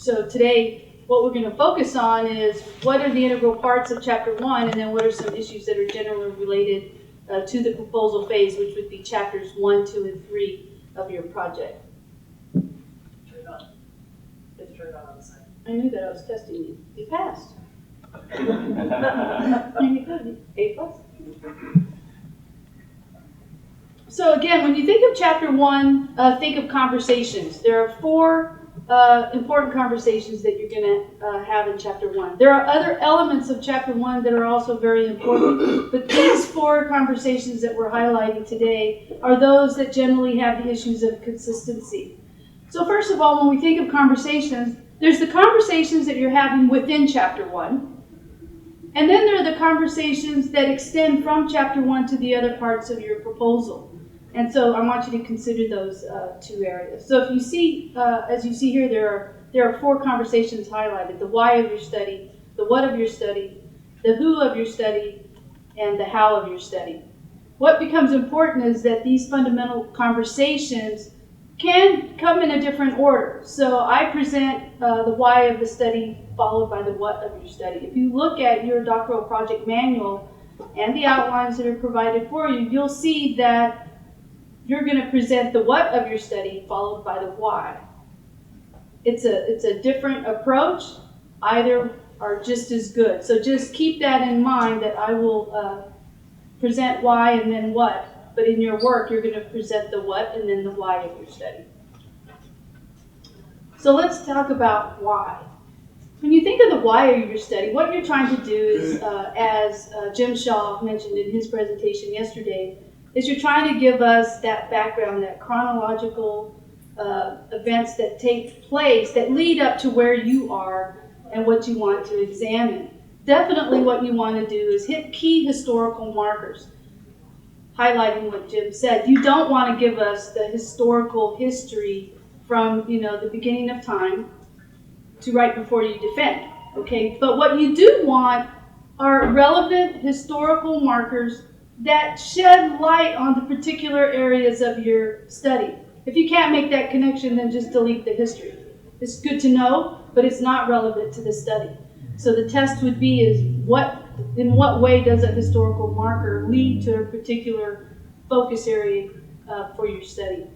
So today, what we're going to focus on is what are the integral parts of Chapter 1, and then what are some issues that are generally related to the proposal phase, which would be Chapters 1, 2, and 3 of your project. Turn it on. Let's turn it on the side. I knew that. I was testing you. You passed. There you go. A+. So again, when you think of Chapter 1, think of conversations. There are 4 important conversations that you're going to have in Chapter 1. There are other elements of Chapter 1 that are also very important, but these 4 conversations that we're highlighting today are those that generally have the issues of consistency. So first of all, when we think of conversations, there's the conversations that you're having within Chapter 1, and then there are the conversations that extend from Chapter 1 to the other parts of your proposal. And so I want you to consider those 2 areas. So if you see, as you see here, there are 4 conversations highlighted: the why of your study, the what of your study, the who of your study, and the how of your study. What becomes important is that these fundamental conversations can come in a different order. So I present the why of the study followed by the what of your study. If you look at your doctoral project manual and the outlines that are provided for you, you'll see that you're going to present the what of your study followed by the why. It's a different approach. Either are just as good. So just keep that in mind, that I will present why and then what. But in your work, you're going to present the what and then the why of your study. So let's talk about why. When you think of the why of your study, what you're trying to do is, as Jim Shaw mentioned in his presentation yesterday, is you're trying to give us that background, that chronological events that take place that lead up to where you are and what you want to examine. Definitely what you want to do is hit key historical markers, highlighting what Jim said. You don't want to give us the historical history from, the beginning of time to right before you defend, okay? But what you do want are relevant historical markers that shed light on the particular areas of your study. If you can't make that connection, then just delete the history. It's good to know, but it's not relevant to the study. So the test would be in what way does a historical marker lead to a particular focus area for your study?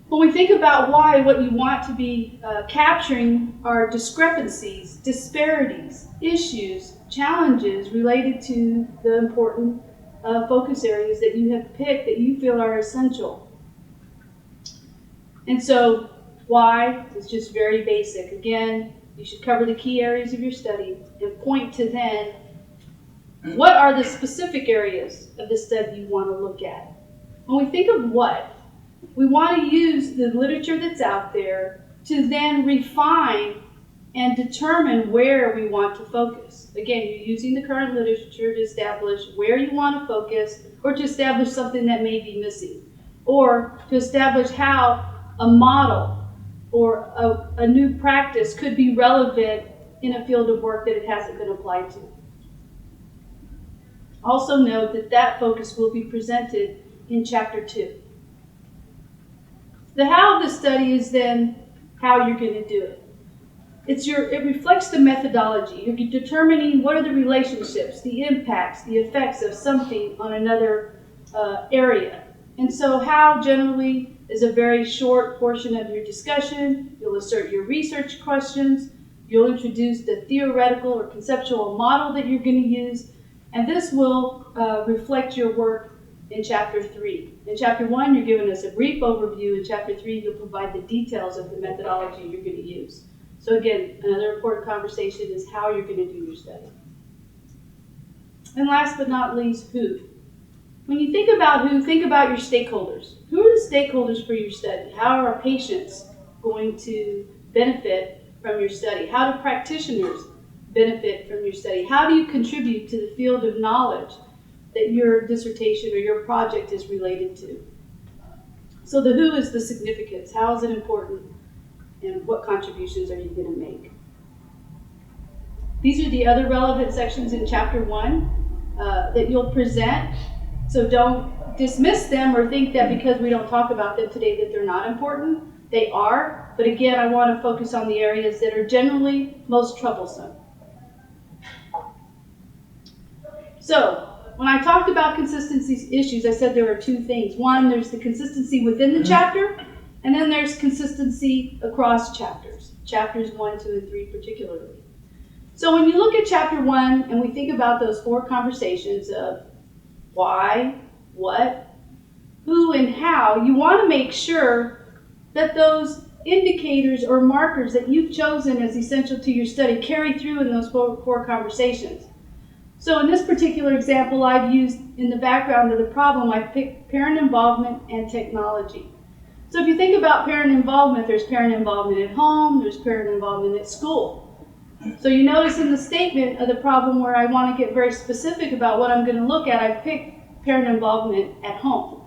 When we think about why, what you want to be capturing are discrepancies, disparities, issues, challenges related to the important focus areas that you have picked that you feel are essential. And so why is just very basic. Again, you should cover the key areas of your study and point to then what are the specific areas of the study you want to look at. When we think of what, we want to use the literature that's out there to then refine and determine where we want to focus. Again, you're using the current literature to establish where you want to focus, or to establish something that may be missing, or to establish how a model or a new practice could be relevant in a field of work that it hasn't been applied to. Also note that focus will be presented in Chapter 2. The how of the study is then how you're going to do it. It reflects the methodology. You're determining what are the relationships, the impacts, the effects of something on another area. And so how generally is a very short portion of your discussion. You'll assert your research questions. You'll introduce the theoretical or conceptual model that you're going to use. And this will reflect your work in Chapter 3. In Chapter 1, you're giving us a brief overview. In Chapter 3, you'll provide the details of the methodology you're going to use. So again, another important conversation is how you're going to do your study. And last but not least, who. When you think about who, think about your stakeholders. Who are the stakeholders for your study? How are patients going to benefit from your study? How do practitioners benefit from your study? How do you contribute to the field of knowledge that your dissertation or your project is related to? So the who is the significance. How is it important? And what contributions are you going to make? These are the other relevant sections in Chapter 1 that you'll present. So don't dismiss them or think that because we don't talk about them today that they're not important. They are, but again, I want to focus on the areas that are generally most troublesome. So, when I talked about consistency issues, I said there are two things. One, there's the consistency within the chapter, and then there's consistency across chapters. Chapters 1, 2, and 3 particularly. So when you look at chapter 1 and we think about those 4 conversations of why, what, who, and how, you want to make sure that those indicators or markers that you've chosen as essential to your study carry through in those 4 conversations. So in this particular example, I've used in the background of the problem, I've picked parent involvement and technology. So if you think about parent involvement, there's parent involvement at home, there's parent involvement at school. So you notice in the statement of the problem where I want to get very specific about what I'm going to look at, I've picked parent involvement at home.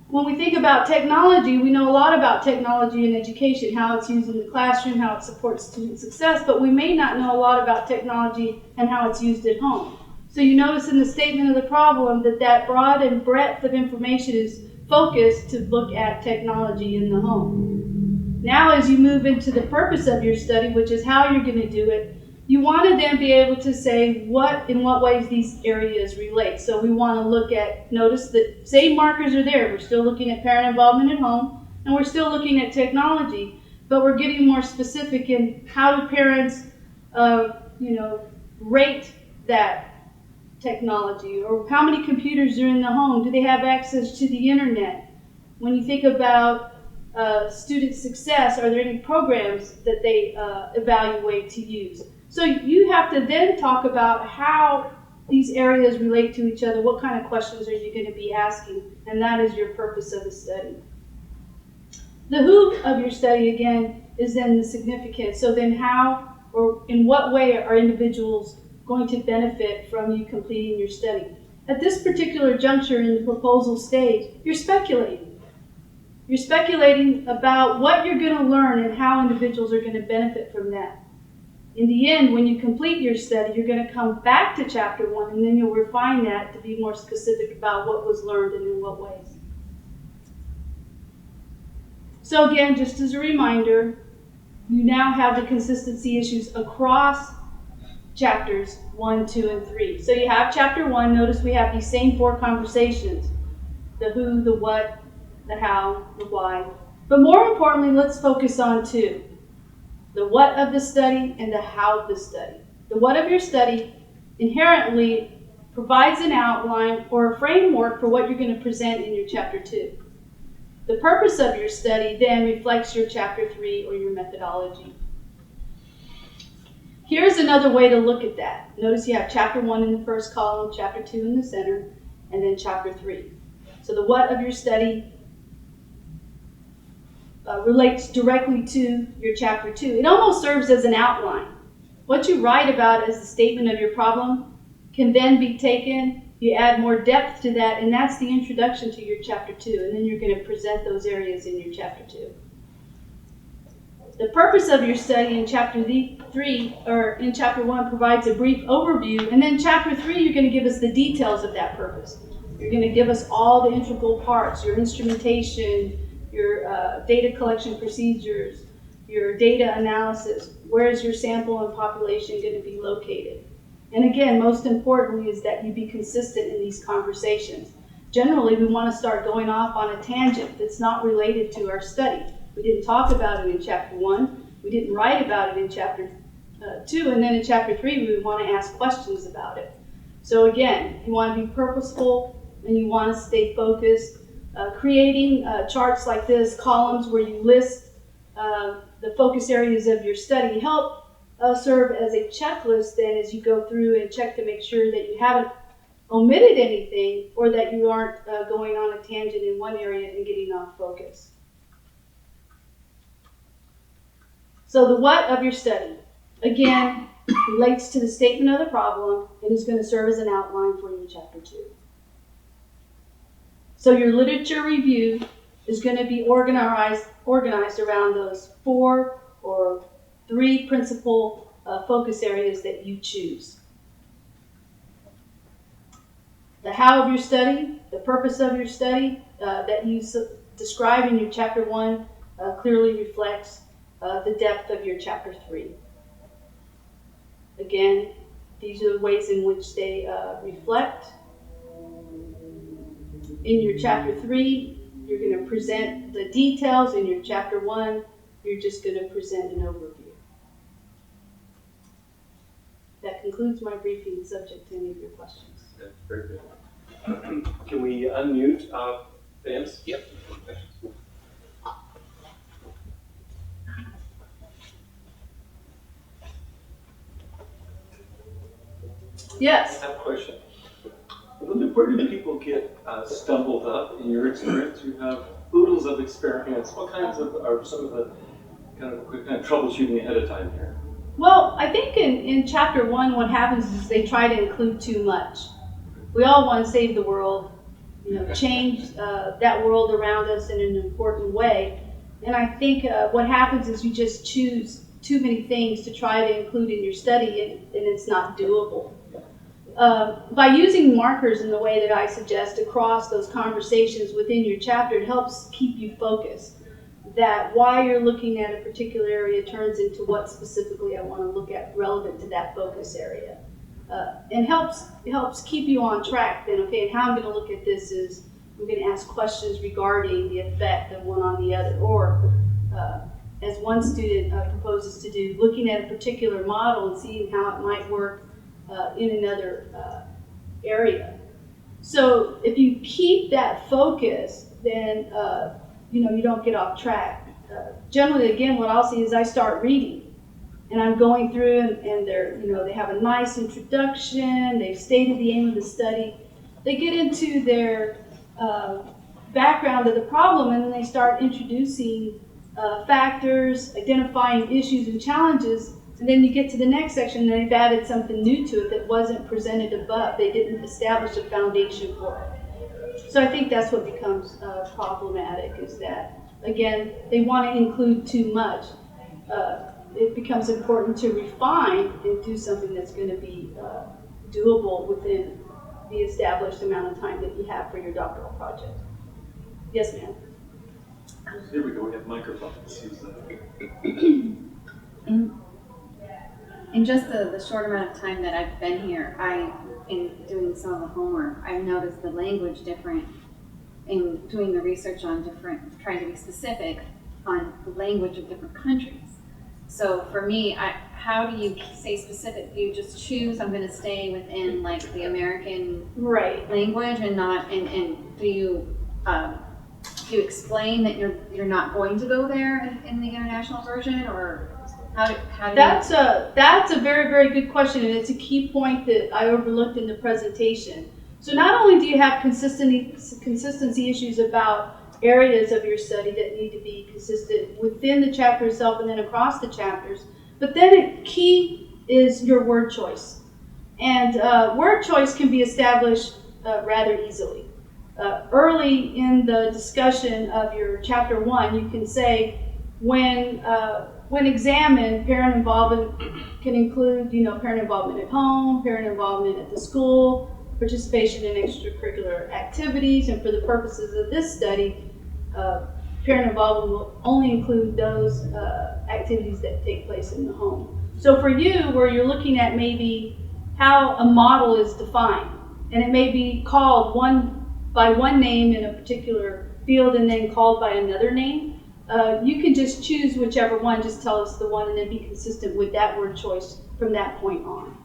When we think about technology, we know a lot about technology in education, how it's used in the classroom, how it supports student success, but we may not know a lot about technology and how it's used at home. So you notice in the statement of the problem that broad and breadth of information is focused to look at technology in the home. Now as you move into the purpose of your study, which is how you're going to do it, you want to then be able to say in what ways these areas relate. So we want to look at, notice that same markers are there. We're still looking at parent involvement at home, and we're still looking at technology, but we're getting more specific in how do parents, rate that technology, or how many computers are in the home? Do they have access to the internet? When you think about student success, are there any programs that they evaluate to use? So you have to then talk about how these areas relate to each other. What kind of questions are you going to be asking? And that is your purpose of the study. The who of your study, again, is then the significance. So then how or in what way are individuals going to benefit from you completing your study? At this particular juncture in the proposal stage, you're speculating. You're speculating about what you're going to learn and how individuals are going to benefit from that. In the end, when you complete your study, you're going to come back to chapter 1, and then you'll refine that to be more specific about what was learned and in what ways. So again, just as a reminder, you now have the consistency issues across chapters 1, 2, and 3. So you have chapter 1. Notice we have these same 4 conversations: the who, the what, the how, the why. But more importantly, let's focus on 2. The what of the study and the how of the study. The what of your study inherently provides an outline or a framework for what you're going to present in your chapter 2. The purpose of your study then reflects your chapter 3 or your methodology. Here's another way to look at that. Notice you have chapter 1 in the first column, chapter 2 in the center, and then chapter 3. So the what of your study relates directly to your chapter 2. It almost serves as an outline. What you write about as the statement of your problem can then be taken, you add more depth to that, and that's the introduction to your chapter 2, and then you're going to present those areas in your chapter 2. The purpose of your study in chapter 3, or in chapter 1, provides a brief overview, and then chapter 3, you're going to give us the details of that purpose. You're going to give us all the integral parts, your instrumentation, your data collection procedures, your data analysis. Where is your sample and population going to be located? And again, most importantly is that you be consistent in these conversations. Generally, we want to start going off on a tangent that's not related to our study. We didn't talk about it in chapter 1. We didn't write about it in chapter 2. And then in chapter 3, we want to ask questions about it. So again, you want to be purposeful and you want to stay focused. Creating charts like this, columns where you list the focus areas of your study, help serve as a checklist then as you go through and check to make sure that you haven't omitted anything or that you aren't going on a tangent in one area and getting off focus. So the what of your study, again, relates to the statement of the problem and is going to serve as an outline for your chapter 2. So your literature review is going to be organized around those 4 or 3 principal focus areas that you choose. The how of your study, the purpose of your study that you describe in your chapter 1 clearly reflects the depth of your chapter 3. Again, these are the ways in which they reflect. In your chapter 3, you're going to present the details. In your chapter 1, you're just going to present an overview. That concludes my briefing, subject to any of your questions. Okay, very good. Can we unmute Vance? Yep. Yes. I have a question. Where do people get stumbled up in your experience? You have oodles of experience. What kinds of are some of the kind of troubleshooting ahead of time here? Well, I think in chapter 1, what happens is they try to include too much. We all want to save the world, change that world around us in an important way. And I think what happens is you just choose too many things to try to include in your study, and it's not doable. By using markers in the way that I suggest across those conversations within your chapter, it helps keep you focused. That why you're looking at a particular area turns into what specifically I want to look at relevant to that focus area. And helps keep you on track then, okay, and how I'm going to look at this is I'm going to ask questions regarding the effect of one on the other, or as one student proposes to do, looking at a particular model and seeing how it might work in another area. So if you keep that focus, then you don't get off track. Generally, again, what I'll see is I start reading, and I'm going through, and they have a nice introduction. They've stated the aim of the study. They get into their background of the problem, and then they start introducing factors, identifying issues and challenges. And then you get to the next section, and they've added something new to it that wasn't presented above. They didn't establish a foundation for it. So I think that's what becomes problematic, is that, again, they want to include too much. It becomes important to refine and do something that's going to be doable within the established amount of time that you have for your doctoral project. Yes, ma'am. Here we go. We have microphones. Use that. In just the short amount of time that I've been here, in doing some of the homework, I've noticed the language different in doing the research on trying to be specific on the language of different countries. So for me, how do you say specific? Do you just choose, I'm going to stay within like the American language and not, and do you explain that you're not going to go there in the international version, or how do that's a very, very good question, and it's a key point that I overlooked in the presentation. So not only do you have consistency issues about areas of your study that need to be consistent within the chapter itself and then across the chapters, but then a key is your word choice. And word choice can be established rather easily. Early in the discussion of your chapter 1, you can say, when examined, parent involvement can include, parent involvement at home, parent involvement at the school, participation in extracurricular activities, and for the purposes of this study, parent involvement will only include those activities that take place in the home. So for you, where you're looking at maybe how a model is defined, and it may be called by one name in a particular field and then called by another name, you can just choose whichever one, just tell us the one, and then be consistent with that word choice from that point on.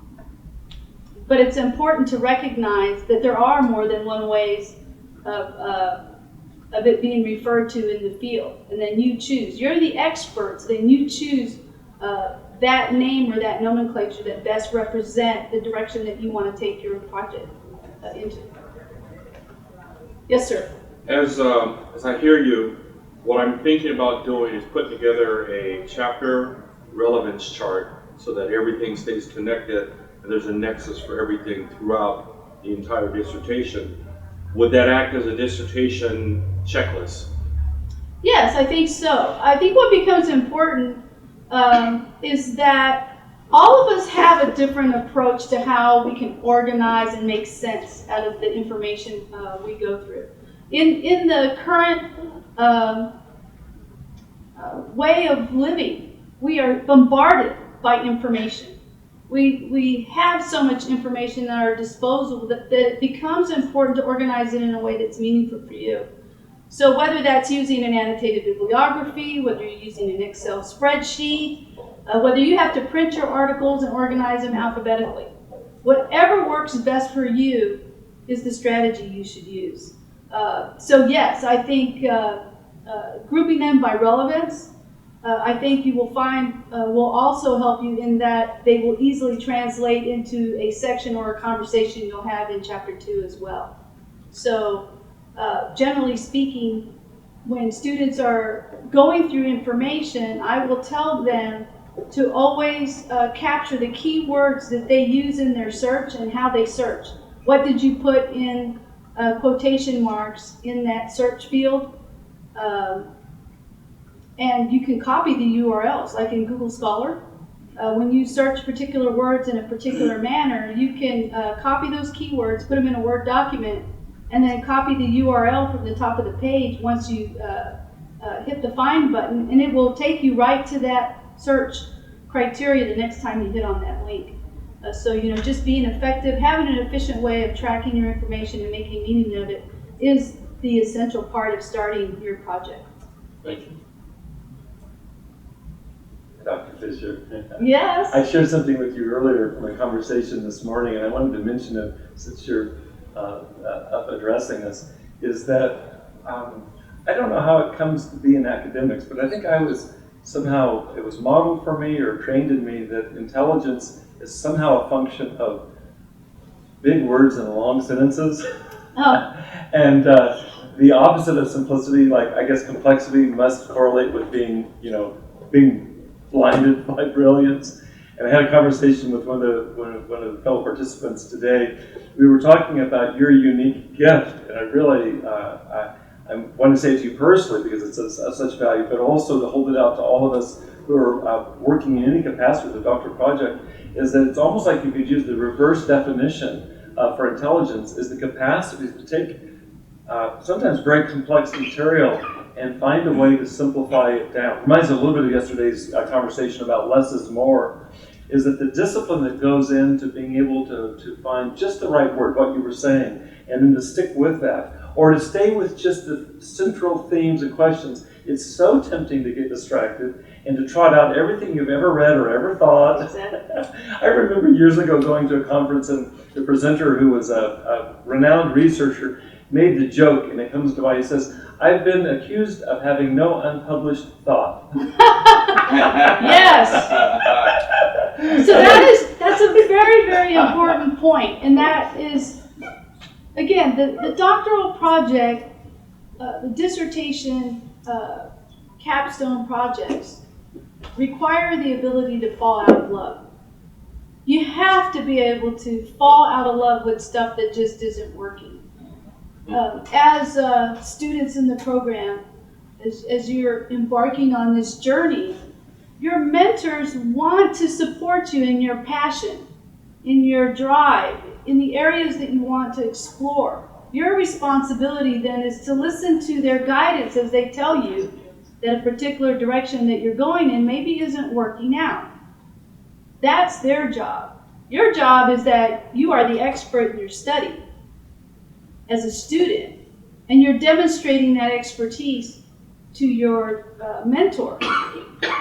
But it's important to recognize that there are more than one ways of it being referred to in the field, and then you choose. You're the experts, then you choose that name or that nomenclature that best represent the direction that you want to take your project into. Yes, sir. As I hear you, what I'm thinking about doing is putting together a chapter relevance chart so that everything stays connected and there's a nexus for everything throughout the entire dissertation. Would that act as a dissertation checklist? Yes, I think so. I think what becomes important is that all of us have a different approach to how we can organize and make sense out of the information we go through. In the current way of living. We are bombarded by information. We have so much information at our disposal that it becomes important to organize it in a way that's meaningful for you. So whether that's using an annotated bibliography, whether you're using an Excel spreadsheet, whether you have to print your articles and organize them alphabetically, whatever works best for you is the strategy you should use. So yes, I think grouping them by relevance, I think you will find will also help you in that they will easily translate into a section or a conversation you'll have in chapter 2 as well. So generally speaking, when students are going through information, I will tell them to always capture the key words that they use in their search and how they search. What did you put in quotation marks in that search field? And you can copy the URLs, like in Google Scholar. When you search particular words in a particular manner, you can copy those keywords, put them in a Word document, and then copy the URL from the top of the page once you hit the find button, and it will take you right to that search criteria the next time you hit on that link. So, just being effective, having an efficient way of tracking your information and making meaning of it is the essential part of starting your project. Thank you. Dr. Fischer. Yes. I shared something with you earlier from a conversation this morning, and I wanted to mention it since you're up addressing us, is that I don't know how it comes to be in academics, but I think somehow it was modeled for me or trained in me that intelligence is somehow a function of big words and long sentences. Oh. And the opposite of simplicity, like I guess complexity, must correlate with being blinded by brilliance. And I had a conversation with one of the fellow participants today. We were talking about your unique gift, and I really I want to say it to you personally because it's of such value, but also to hold it out to all of us who are working in any capacity with the Doctoral Project, is that it's almost like you could use the reverse definition for intelligence, is the capacity to take sometimes very complex material and find a way to simplify it down. Reminds me a little bit of yesterday's conversation about less is more, is that the discipline that goes into being able to find just the right word, what you were saying, and then to stick with that, or to stay with just the central themes and questions. It's so tempting to get distracted and to trot out everything you've ever read or ever thought. Exactly. I remember years ago going to a conference and the presenter, who was a renowned researcher, made the joke, and it comes to mind. He says, "I've been accused of having no unpublished thought." Yes. So that's a very, very important point, and that is, again, the doctoral project, the dissertation, capstone projects require the ability to fall out of love. You have to be able to fall out of love with stuff that just isn't working. As students in the program, as you're embarking on this journey, your mentors want to support you in your passion, in your drive, in the areas that you want to explore. Your responsibility then is to listen to their guidance as they tell you that a particular direction that you're going in maybe isn't working out. That's their job. Your job is that you are the expert in your study as a student, and you're demonstrating that expertise to your mentor.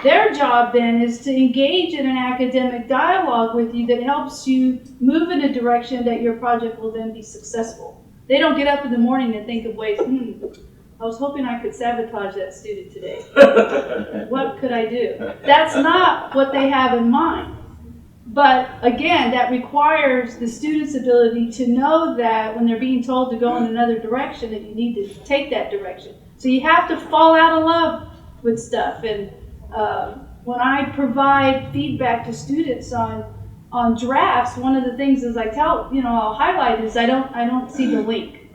Their job then is to engage in an academic dialogue with you that helps you move in a direction that your project will then be successful. They don't get up in the morning and think of ways, I was hoping I could sabotage that student today. What could I do? That's not what they have in mind. But again, that requires the student's ability to know that when they're being told to go in another direction, that you need to take that direction. So you have to fall out of love with stuff. And when I provide feedback to students on drafts, one of the things is I'll highlight is I don't see the link.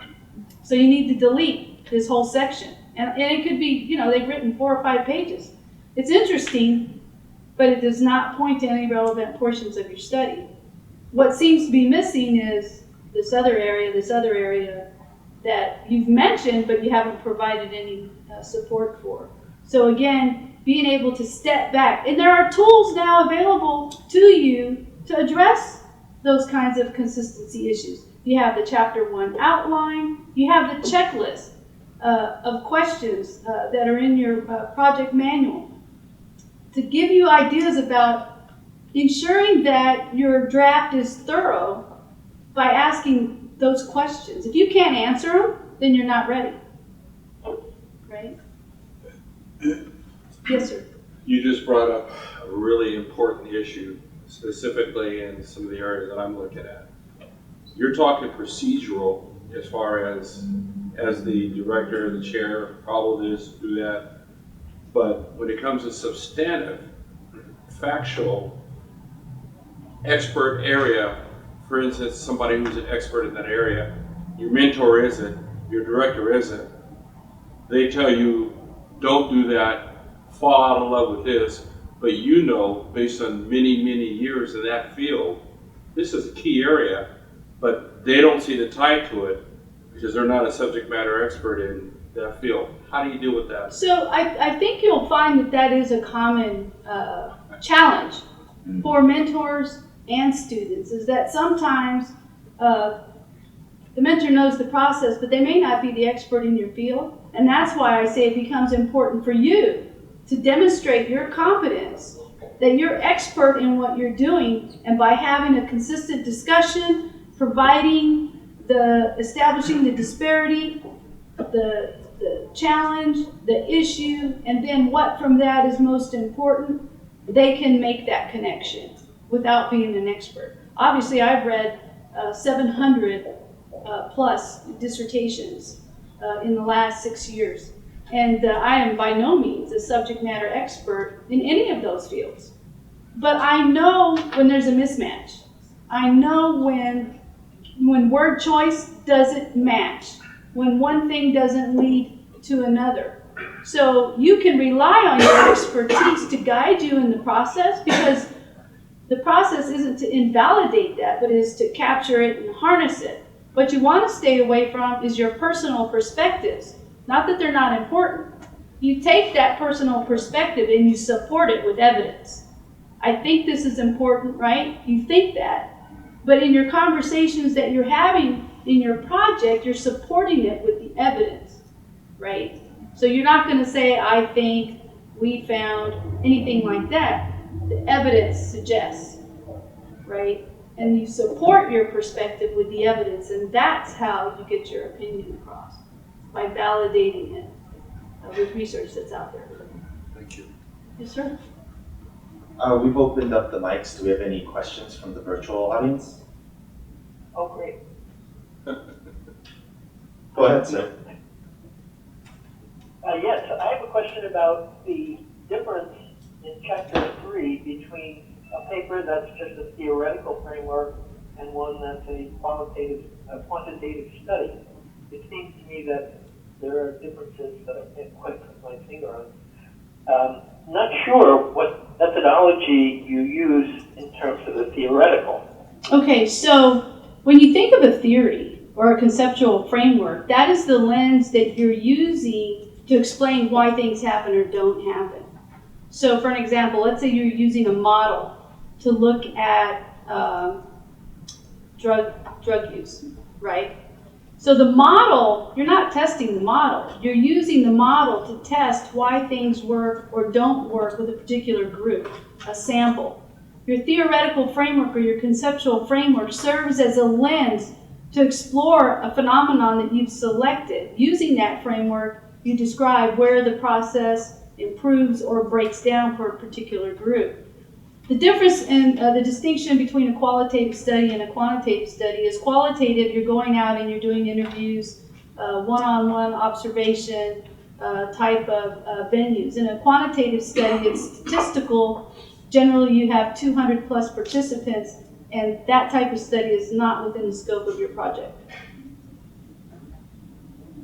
So you need to delete this whole section. And it could be, they've written 4 or 5 pages. It's interesting, but it does not point to any relevant portions of your study. What seems to be missing is this other area, that you've mentioned, but you haven't provided any support for. So again, being able to step back. And there are tools now available to you to address those kinds of consistency issues. You have the Chapter 1 outline. You have the checklist of questions that are in your project manual to give you ideas about ensuring that your draft is thorough by asking those questions. If you can't answer them, then you're not ready. Right? Yes, sir. You just brought up a really important issue, specifically in some of the areas that I'm looking at. You're talking procedural as far as the director, the chair, follow this, do that. But when it comes to substantive, factual, expert area, for instance, somebody who's an expert in that area, your mentor isn't, your director isn't, they tell you, don't do that, fall out of love with this, but you know, based on many, many years in that field, this is a key area, but they don't see the tie to it because they're not a subject matter expert in that field. How do you deal with that? So I think you'll find that that is a common challenge for mentors and students, is that sometimes the mentor knows the process, but they may not be the expert in your field. And that's why I say it becomes important for you to demonstrate your competence, that you're expert in what you're doing, and by having a consistent discussion, establishing the disparity, the challenge, the issue, and then what from that is most important, they can make that connection without being an expert. Obviously, I've read 700 plus dissertations in the last 6 years. And I am by no means a subject matter expert in any of those fields. But I know when there's a mismatch. I know when word choice doesn't match, when one thing doesn't lead to another. So you can rely on your expertise to guide you in the process, because the process isn't to invalidate that, but is to capture it and harness it. What you want to stay away from is your personal perspectives. Not that they're not important. You take that personal perspective and you support it with evidence. I think this is important, right? You think that. But in your conversations that you're having in your project, you're supporting it with the evidence, right? So you're not going to say, I think, we found, anything like that. The evidence suggests, right? And you support your perspective with the evidence, and that's how you get your opinion across, by validating it with research that's out there. Thank you. Yes, sir. We've opened up the mics. Do we have any questions from the virtual audience? Oh, great. Go ahead, sir. Yes, I have a question about the difference in Chapter 3 between a paper that's just a theoretical framework and one that's a quantitative study. It seems to me that there are differences that I can't quite put my finger on. Not sure what methodology you use in terms of the theoretical. Okay, so when you think of a theory or a conceptual framework, that is the lens that you're using to explain why things happen or don't happen. So for an example, let's say you're using a model to look at drug use, right? So the model, you're not testing the model. You're using the model to test why things work or don't work with a particular group, a sample. Your theoretical framework or your conceptual framework serves as a lens to explore a phenomenon that you've selected. Using that framework, you describe where the process improves or breaks down for a particular group. The difference in the distinction between a qualitative study and a quantitative study is qualitative, you're going out and you're doing interviews, one-on-one observation type of venues. In a quantitative study, it's statistical. Generally, you have 200 plus participants, and that type of study is not within the scope of your project.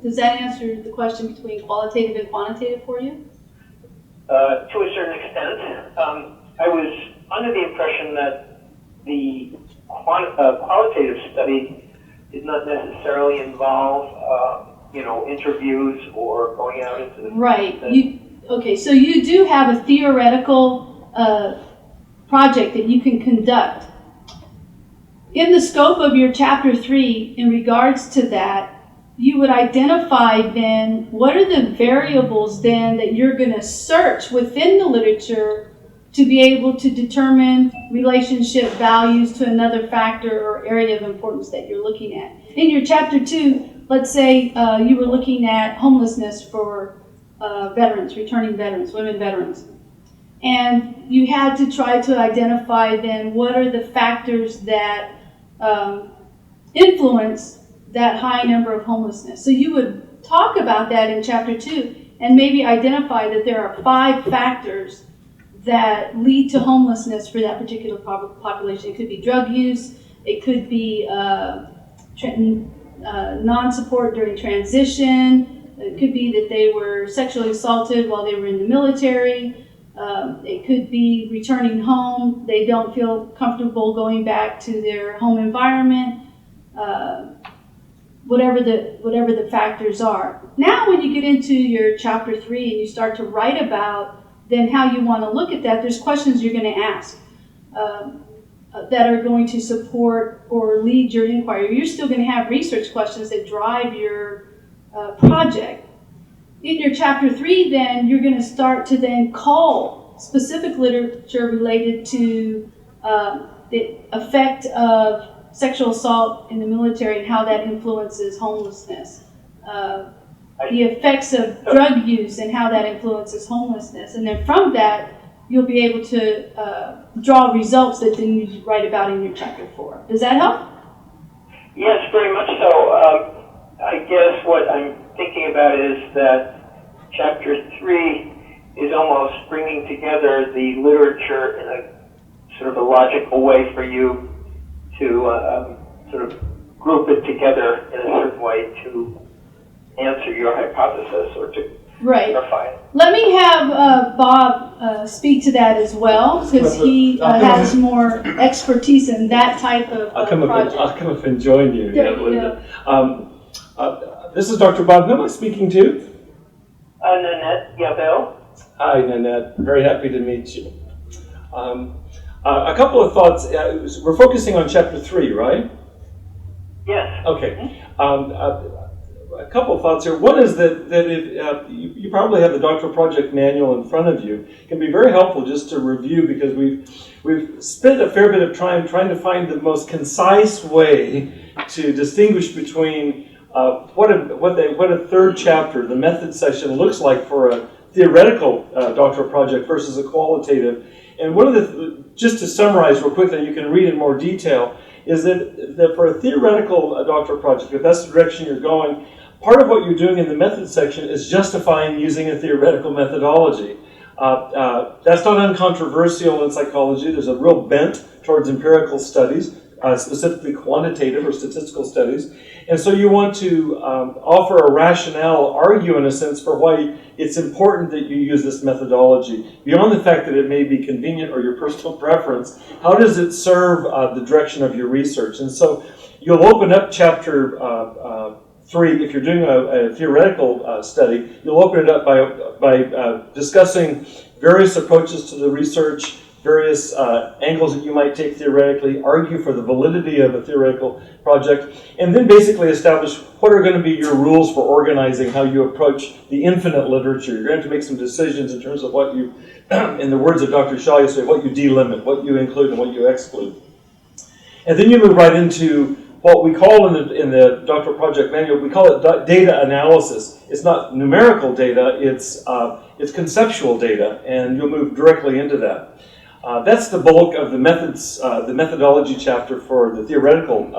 Does that answer the question between qualitative and quantitative for you? To a certain extent. I was under the impression that the qualitative study did not necessarily involve, interviews or going out into the Right. Okay, so you do have a theoretical project that you can conduct. In the scope of your Chapter 3, in regards to that, you would identify then what are the variables then that you're going to search within the literature to be able to determine relationship values to another factor or area of importance that you're looking at. In your Chapter 2, let's say you were looking at homelessness for veterans, returning veterans, women veterans. And you had to try to identify then what are the factors that influence that high number of homelessness. So you would talk about that in Chapter 2 and maybe identify that there are 5 factors that lead to homelessness for that particular population. It could be drug use, it could be non-support during transition, it could be that they were sexually assaulted while they were in the military, it could be returning home, they don't feel comfortable going back to their home environment, whatever the factors are. Now when you get into your Chapter 3 and you start to write about then how you want to look at that, there's questions you're going to ask that are going to support or lead your inquiry. You're still going to have research questions that drive your project. In your Chapter 3 then, you're going to start to then call specific literature related to the effect of sexual assault in the military and how that influences homelessness. The effects of drug use and how that influences homelessness. And then from that, you'll be able to draw results that then you write about in your Chapter 4. Does that help? Yes, very much so. I guess what I'm thinking about is that Chapter 3 is almost bringing together the literature in a sort of a logical way for you to sort of group it together in a certain way to answer your hypothesis or to clarify it. Let me have Bob speak to that as well, because he has more expertise in that type of project. I'll come up and join you. There you Linda. This is Dr. Bob. Who am I speaking to? Nanette Yabel. Hi, Nanette. Very happy to meet you. A couple of thoughts. We're focusing on Chapter 3, right? Yes. Okay. A couple of thoughts here. One is that if, you probably have the Doctoral Project Manual in front of you. It can be very helpful just to review because we've spent a fair bit of time trying to find the most concise way to distinguish between what a third chapter, the method section, looks like for a theoretical doctoral project versus a qualitative. And one of the, just to summarize real quickly, you can read in more detail, is that for a theoretical doctoral project, if that's the direction you're going, part of what you're doing in the method section is justifying using a theoretical methodology. That's not uncontroversial in psychology. There's a real bent towards empirical studies, specifically quantitative or statistical studies. And so you want to offer a rationale, argue in a sense, for why it's important that you use this methodology. Beyond the fact that it may be convenient or your personal preference, how does it serve the direction of your research? And so you'll open up Chapter 3, if you're doing a theoretical study, you'll open it up by discussing various approaches to the research, various angles that you might take theoretically, argue for the validity of a theoretical project, and then basically establish what are going to be your rules for organizing how you approach the infinite literature. You're going to have to make some decisions in terms of what you, in the words of Dr. Shaw, you say, what you delimit, what you include, and what you exclude. And then you move right into what we call in the Doctoral Project Manual, we call it data analysis. It's not numerical data, it's conceptual data, and you'll move directly into that. That's the bulk of the methodology chapter for the theoretical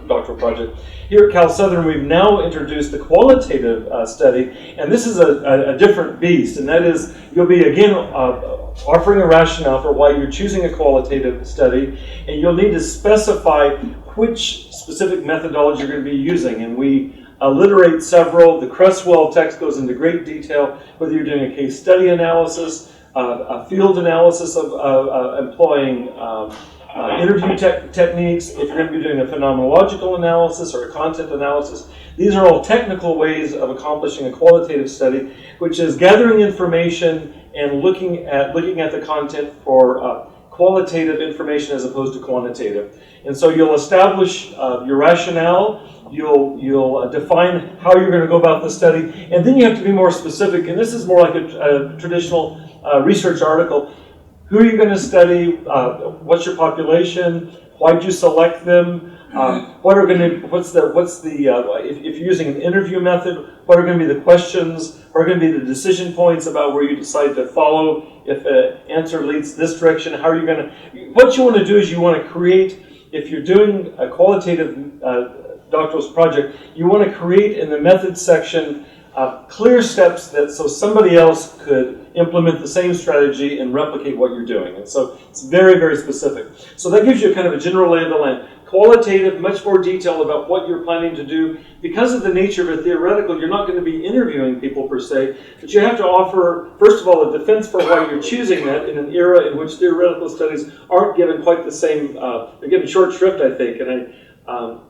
doctoral project. Here at Cal Southern, we've now introduced the qualitative study, and this is a different beast, and that is you'll be, again, offering a rationale for why you're choosing a qualitative study, and you'll need to specify which specific methodology you're going to be using, and we alliterate several. The Cresswell text goes into great detail, whether you're doing a case study analysis, a field analysis of employing interview techniques, if you're going to be doing a phenomenological analysis or a content analysis. These are all technical ways of accomplishing a qualitative study, which is gathering information and looking at the content for qualitative information as opposed to quantitative. And so you'll establish your rationale, you'll define how you're going to go about the study, and then you have to be more specific. And this is more like a traditional research article. Who are you going to study? What's your population? Why'd you select them? If you're using an interview method, what are going to be the questions? What are going to be the decision points about where you decide to follow? If an answer leads this direction, how are you going to? What you want to do is you want to create. If you're doing a qualitative doctoral project, you want to create in the methods section clear steps so somebody else could implement the same strategy and replicate what you're doing. And so it's very, very specific. So that gives you kind of a general lay of the land. Qualitative, much more detail about what you're planning to do. Because of the nature of a theoretical, you're not going to be interviewing people per se, but you have to offer, first of all, a defense for why you're choosing that in an era in which theoretical studies aren't given quite the same, they're given short shrift, I think. And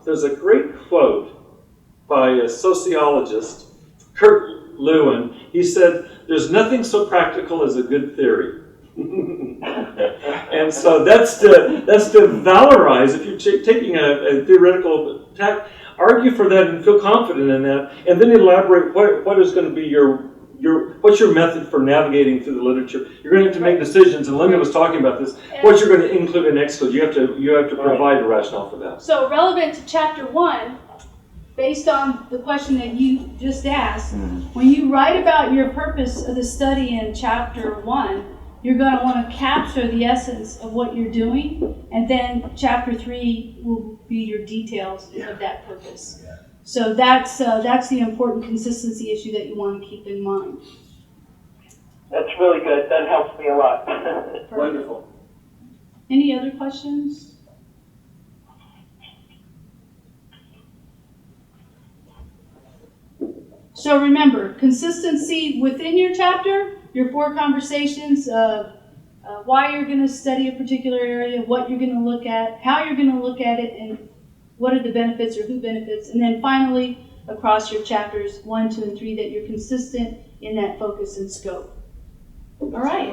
there's a great quote by a sociologist, Kurt Lewin. He said, "There's nothing so practical as a good theory." And so that's to valorize. If you're taking a theoretical tack, argue for that and feel confident in that, and then elaborate what is going to be what's your method for navigating through the literature. You're going to have to make decisions, and Linda was talking about this. What you're going to include and exclude. You have to provide a rationale for that. So relevant to chapter 1, based on the question that you just asked, when you write about your purpose of the study in chapter 1, you're going to want to capture the essence of what you're doing, and then chapter 3 will be your details of that purpose. Yeah. So that's the important consistency issue that you want to keep in mind. That's really good. That helps me a lot. Wonderful. Any other questions? So remember, consistency within your chapter, your 4 conversations of why you're going to study a particular area, what you're going to look at, how you're going to look at it, and what are the benefits or who benefits. And then finally, across your chapters 1, 2, and 3, that you're consistent in that focus and scope. All right.